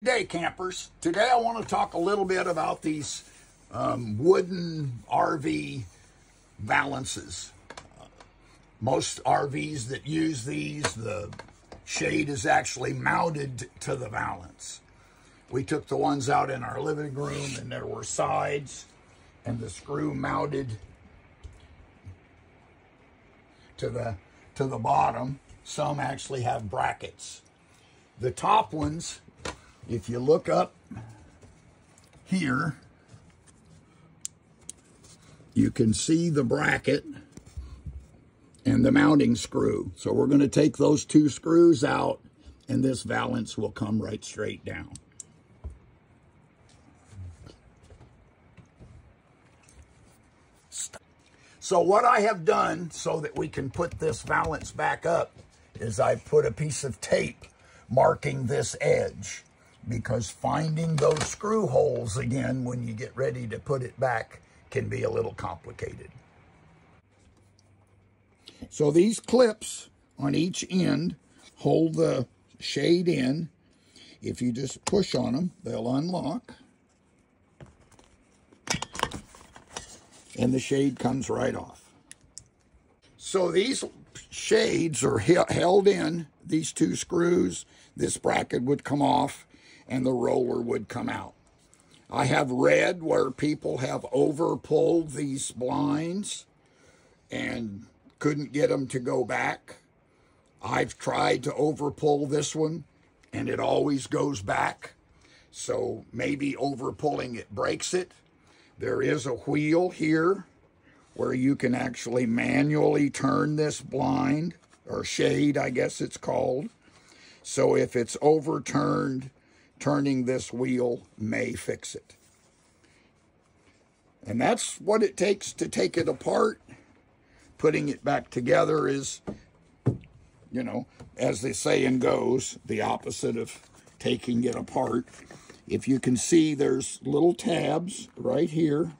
Good day, campers. Today I want to talk a little bit about these wooden RV valances. Most RVs that use these, the shade is actually mounted to the valance. We took the ones out in our living room and there were sides and the screw mounted to the bottom. Some actually have brackets. The top ones, if you look up here, you can see the bracket and the mounting screw. So we're going to take those two screws out and this valance will come right straight down. So what I have done so that we can put this valance back up is I put a piece of tape marking this edge, because finding those screw holes again when you get ready to put it back can be a little complicated. So these clips on each end hold the shade in. If you just push on them, they'll unlock. And the shade comes right off. So these shades are held in, these two screws. This bracket would come off and the roller would come out. I have read where people have over pulled these blinds and couldn't get them to go back. I've tried to over pull this one and it always goes back. So maybe over pulling it breaks it. There is a wheel here where you can actually manually turn this blind, or shade, I guess it's called. So if it's overturned, turning this wheel may fix it. And that's what it takes to take it apart. Putting it back together is, you know, as the saying goes, the opposite of taking it apart. If you can see, there's little tabs right here.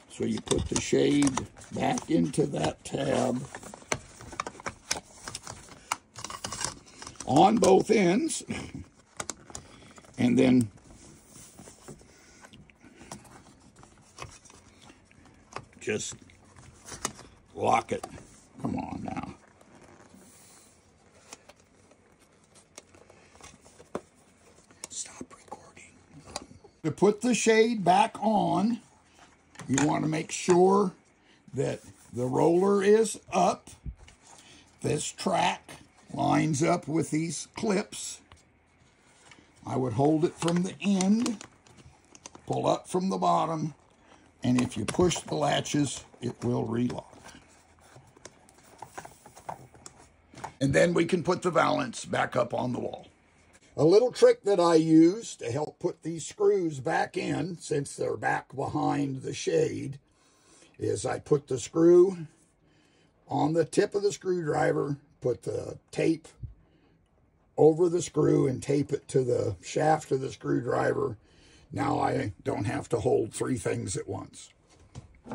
So you put the shade back into that tab on both ends. And then just lock it. Come on now. Stop recording. To put the shade back on, you want to make sure that the roller is up. This track lines up with these clips. I would hold it from the end, pull up from the bottom, and if you push the latches, it will relock. And then we can put the valance back up on the wall. A little trick that I use to help put these screws back in, since they're back behind the shade, is I put the screw on the tip of the screwdriver, put the tape over the screw and tape it to the shaft of the screwdriver. Now I don't have to hold three things at once.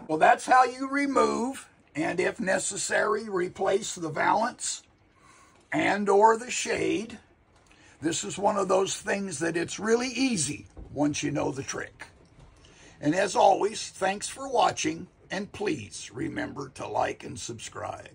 Well, that's how you remove and, if necessary, replace the valance and or the shade. This is one of those things that it's really easy once you know the trick. And as always, thanks for watching, and please remember to like and subscribe.